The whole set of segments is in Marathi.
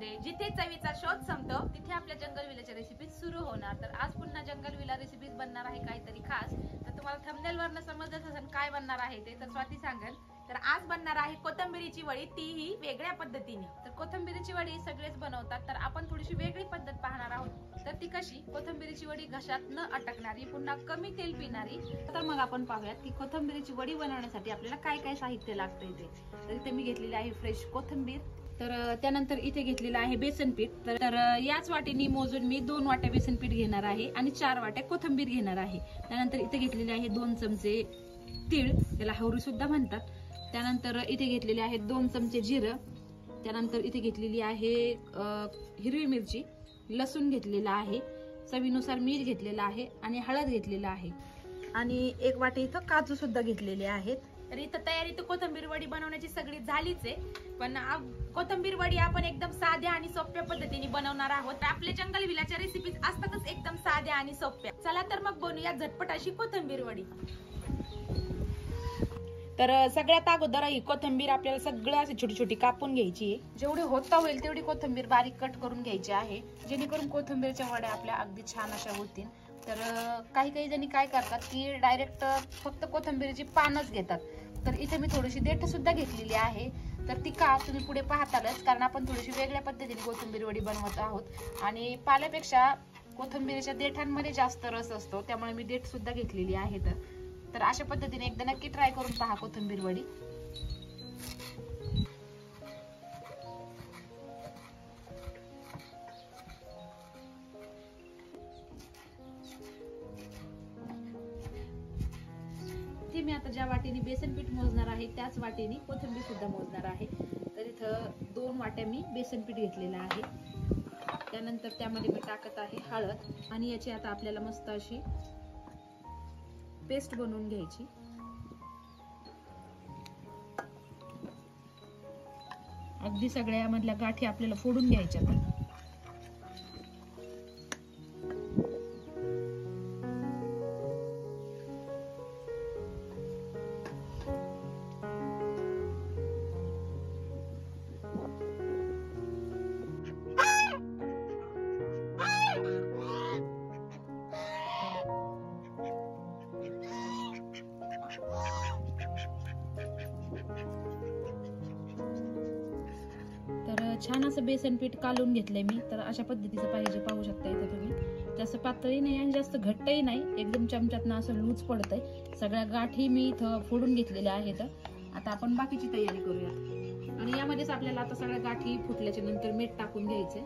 मध्ये जिथे चवीचा शोध संपतो तिथे आपल्या जंगल विलाच्या रेसिपीज सुरू होणार। तर आज पुन्हा जंगल विला रेसिपीज बनणार आहे काहीतरी खास। तर तुम्हाला थंबनेल वरनं समजत असेल काय बनणार आहे ते, तर स्वाती सांगेल। तर आज बनणार आहे कोथिंबीरीची वडी, तीही वेगळ्या पद्धतीने। तर कोथिंबीरीची वडी सगळेच बनवतात, तर आपण थोडीशी वेगळी पद्धत पाहणार आहोत। तर ती कशी, कोथिंबीरीची वडी घशात न अटकणारी, पुन्हा कमी तेल पिणारी। तर मग आपण पाहूयात की कोथिंबीरीची वडी बनवण्यासाठी आपल्याला काय काय साहित्य लागतं ते। तर इथे मी घेतलेली आहे फ्रेश कोथिंबीर। तर त्यानंतर इथे घेतलेलं आहे बेसन पीठ। तर याच वाटीने मोजून मी 2 वाट्या बेसन पीठ घेणार आहे आणि 4 वाट्या कोथिंबीर घेणार आहे। त्यानंतर इथे घेतलेले आहे 2 चमचे तीळ, त्याला हवरी सुद्धा म्हणतात। त्यानंतर इथे घेतलेले आहेत 2 चमचे जिरं। त्यानंतर इथे घेतलेली आहे हिरवी मिरची, लसूण घेतलेला आहे, चवीनुसार मीठ घेतलेला आहे आणि हळद घेतलेला आहे आणि 1 वाटी इथं काजू सुद्धा घेतलेले आहेत। तर इथं तयारी तर कोथिंबीर वडी बनवण्याची सगळी झालीच आहे, पण कोथिंबीर वडी आपण एकदम साध्या आणि सोप्या पद्धतीने बनवणार आहोत। आपले जंगल विलाच्या रेसिपीज असतातच एकदम साध्या आणि सोप्या। चला तर मग बनवूया झटपट अशी कोथिंबीर वडी। तर सगळ्यात अगोदर ही कोथिंबीर आपल्याला सगळं अशी छोटी छोटी कापून घ्यायची आहे। जेवढी होता होईल तेवढी कोथिंबीर बारीक कट करून घ्यायची आहे, जेणेकरून कोथिंबीरच्या वड्या आपल्या अगदी छान अशा होतील। तर काही जणी काय करतात की डायरेक्ट फक्त कोथिंबीरची पानच घेतात। तर इथे मी थोडीशी देठ सुद्धा घेतलेली आहे। तर ती का तुम्ही पुढे पाहतालच, कारण आपण थोडीशी वेगळ्या पद्धतीने कोथिंबीर वडी बनवत आहोत आणि पाल्यापेक्षा कोथिंबीरच्या देठांमध्ये जास्त रस असतो, त्यामुळे मी देठ सुद्धा घेतलेली आहे। तर अशा पद्धतीने एकदा नक्की ट्राय करून पहा कोथिंबीर वडी। मी आता ज्या वाटीने बेसन पीठ मोजणार आहे त्याच वाटीने कोथिंबीर सुद्धा मोजणार आहे। तर इथं 2 वाट्या मी बेसन पीठ घेतलेलं आहे। त्यानंतर त्यामध्ये मी टाकत आहे हळद आणि याची आता आपल्याला मस्त अशी पेस्ट बनवून घ्यायची। अगदी सगळ्यामधल्या गाठी आपल्याला फोडून घ्यायच्या। छान असं बेसन पीठ कालून घेतलंय मी। तर अशा पद्धतीचं पाहिजे, पाहू शकता इथे तुम्ही। जास्त पातळही नाही आणि जास्त घट्टही नाही, एकदम चमच्यातनं असं लूज पडतंय। सगळ्या गाठी मी इथं फोडून घेतलेल्या आहेत। आता आपण बाकीची तयारी करूया आणि यामध्येच आपल्याला आता सगळ्या गाठी फुटल्याच्या नंतर मीठ टाकून घ्यायचंय।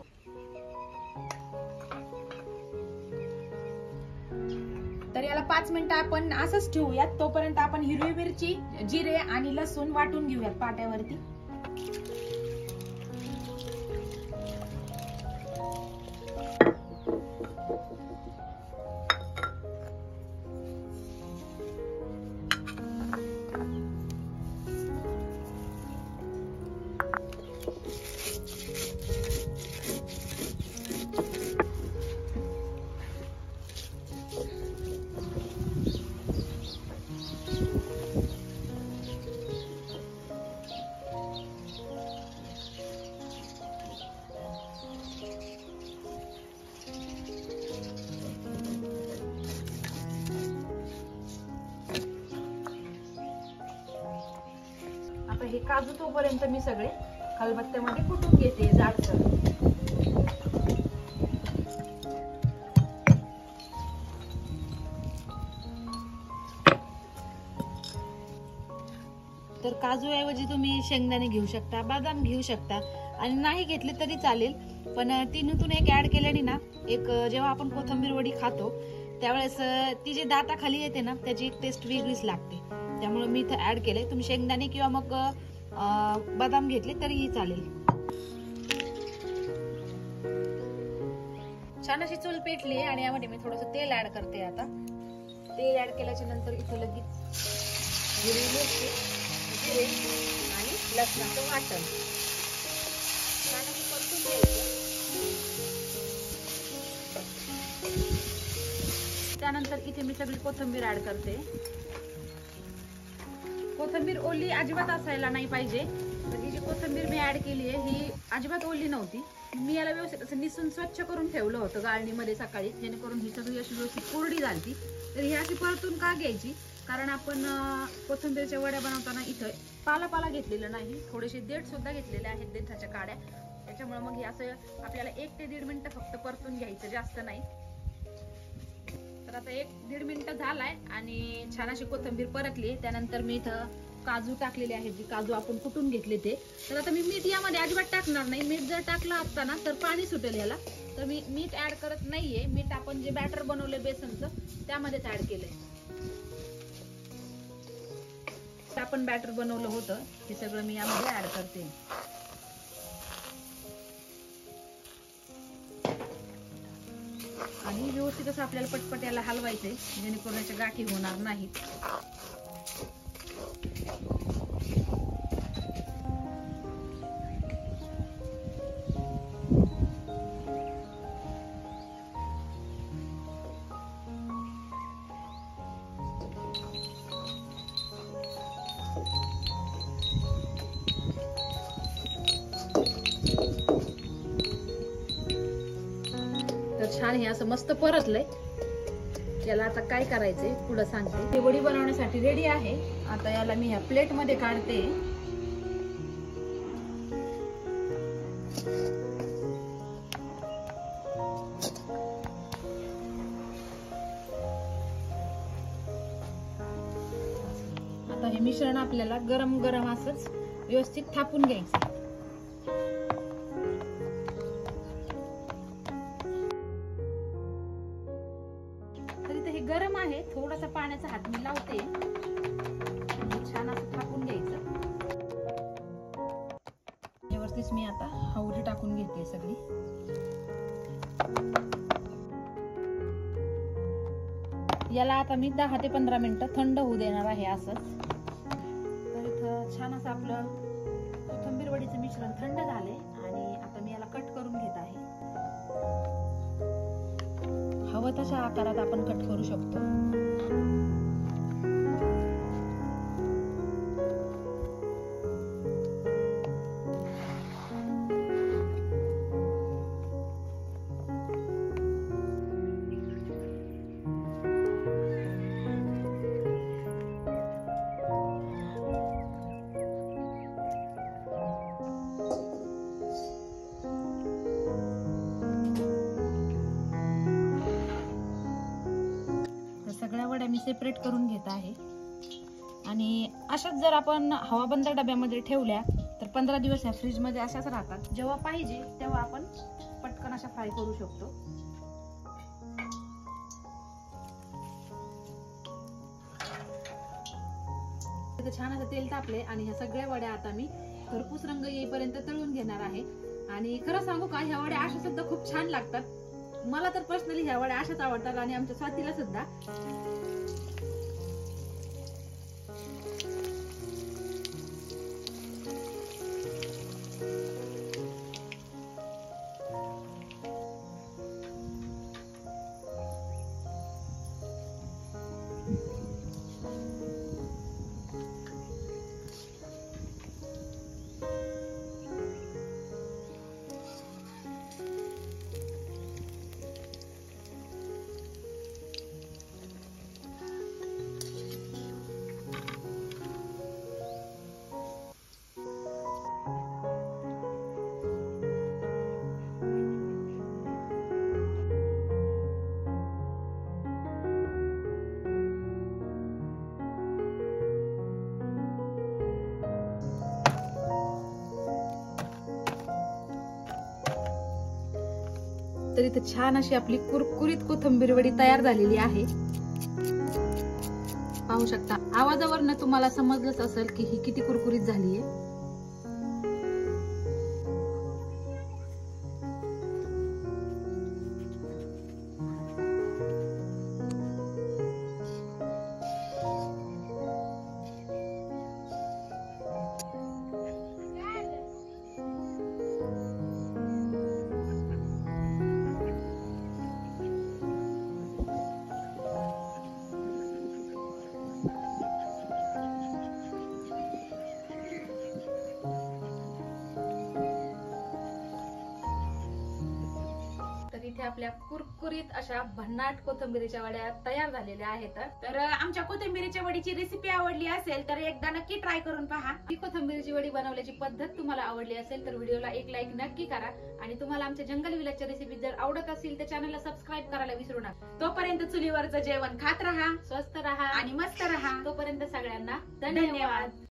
तर याला 5 मिनिटं आपण असंच ठेवूयात, तोपर्यंत आपण हिरवी मिरची, जिरे आणि लसूण वाटून घेऊयात पाट्यावरती। आता हे काजू तोपर्यंत मी सगळे खलबत्त्यामध्ये कुटून घेते जाडसर। तर काजू ऐवजी तुम्ही शेंगदाणे घेऊ शकता, बदाम घेऊ शकता आणि नाही घेतले तरी चालेल, पण तिन्हीतून एक ऍड केल्याने ना, एक जेव्हा आपण कोथिंबीर वडी खातो त्यावेळेस ती जी दाताखाली येते ना, त्याची एक टेस्ट वेगळीच लागते। त्यामुळे मी इथं ऍड केलंय। तुम्ही शेंगदाणे किंवा मग बदाम घेतले तरीही चालेल। छान अशी चूल पेटली आणि यामध्ये मी थोडंसं तेल ऍड करते। आता तेल ऍड केल्याच्या नंतर इथं लगेच हिरवी मिरची, जिरे आणि लसणाचं वाटण छान असं परतून घ्यायचं। त्यानंतर इथे मी सगळी कोथिंबीर ऍड करते। कोथिंबीर ओली अजिबात असायला नाही पाहिजे। तर ही जी कोथिंबीर मी ऍड केली आहे ही अजिबात ओली नव्हती, मी याला व्यवस्थित असं निसून स्वच्छ करून ठेवलं होतं गाळणीमध्ये सकाळी, जेणेकरून ही सगळी अशी व्यवस्थित कोरडी झाली. तर ही अशी परतून का घ्यायची, कारण आपण कोथिंबीरच्या वड्या बनवताना इथं पाला घेतलेला नाही, थोडेसे देठ सुद्धा घेतलेले आहेत, देठाच्या काड्या. त्याच्यामुळे मग हे असं आपल्याला 1 ते 1.5 मिनिटं फक्त परतून घ्यायचं, जास्त नाही. तर आता 1-1.5 मिनिटं झालाय आणि छान अशी कोथिंबीर परतली. त्यानंतर मी इथं काजू टाकलेले आहेत, जे काजू आपण कुटून घेतले ते. तर आता मी मीठ यामध्ये अजिबात टाकणार नाही. मीठ जर टाकलं असता ना तर पाणी सुटेल याला, तर मी मीठ ऍड करत नाहीये. मीठ आपण जे बॅटर बनवले बेसनचं त्यामध्येच ऍड केलंय. आपण बॅटर बनवलं होतं हे सगळं मी यामध्ये ऍड करते. आणि व्यवस्थित असं आपल्याला पटपट याला हलवायचंय, जेणेकरून याच्या गाठी होणार नाहीत. छान हे असं मस्त परतलंय. याला आता काय करायचंय पुढं सांगते. ही वडी बनवण्यासाठी रेडी आहे. आता याला मी ह्या प्लेट मध्ये काढते. आता हे मिश्रण आपल्याला गरम गरम असंच व्यवस्थित थापून घ्यायचं. गरम आहे, थोडासा पाण्याचा हात मी लावते. छान असं थापून घ्यायचं. यावरतीच मी आता हवरी टाकून घेते सगळी. याला आता मी 10 ते 15 मिनिटं थंड होऊ देणार आहे असंच. तर इथं छान असं आपलं कोथिंबीर वडीचं मिश्रण थंड झाले आणि आता मी याला कट करून घेत आहे. हवं तशा आकारात आपण कट करू शकतो. सगळ्या वड्या मी सेपरेट करून घेत आहे. आणि अशाच जर आपण हवाबंद डब्यामध्ये ठेवल्या तर 15 दिवस ह्या फ्रीज मध्ये अशाच राहतात. जेव्हा पाहिजे तेव्हा आपण पटकन अशा फ्राय करू शकतो. छान असं तेल तापले आणि ह्या सगळ्या वड्या आता मी खरपूस रंग येईपर्यंत तळून घेणार आहे. आणि खरं सांगू का, ह्या वड्या अशा सुद्धा खूप छान लागतात. मला तर पर्सनली ह्या वड्या अशाच आवडतात आणि आमच्या स्वातीला सुद्धा. तर इथे छान अशी आपली कुरकुरीत कोथिंबीर वडी तयार झालेली आहे. पाहू शकता, आवाजावरनं तुम्हाला समजलंच असेल की ही किती कुरकुरीत झाली आहे. इथे आपल्या कुरकुरीत अशा भन्नाट कोथिंबीरीच्या वड्या तयार झालेल्या आहेत. तर आमच्या कोथिंबीरीच्या वडीची रेसिपी आवडली असेल तर एकदा नक्की ट्राय करून पहा. ही कोथिंबीरीची वडी बनवल्याची पद्धत तुम्हाला आवडली असेल तर व्हिडिओला एक लाईक नक्की करा आणि तुम्हाला आमच्या जंगल विलासच्या रेसिपी जर आवडत असतील तर चॅनलला सबस्क्राईब करायला विसरू नका. तोपर्यंत चुलीवरचं जेवण खात राहा, स्वस्त राहा आणि मस्त राहा. तोपर्यंत सगळ्यांना धन्यवाद.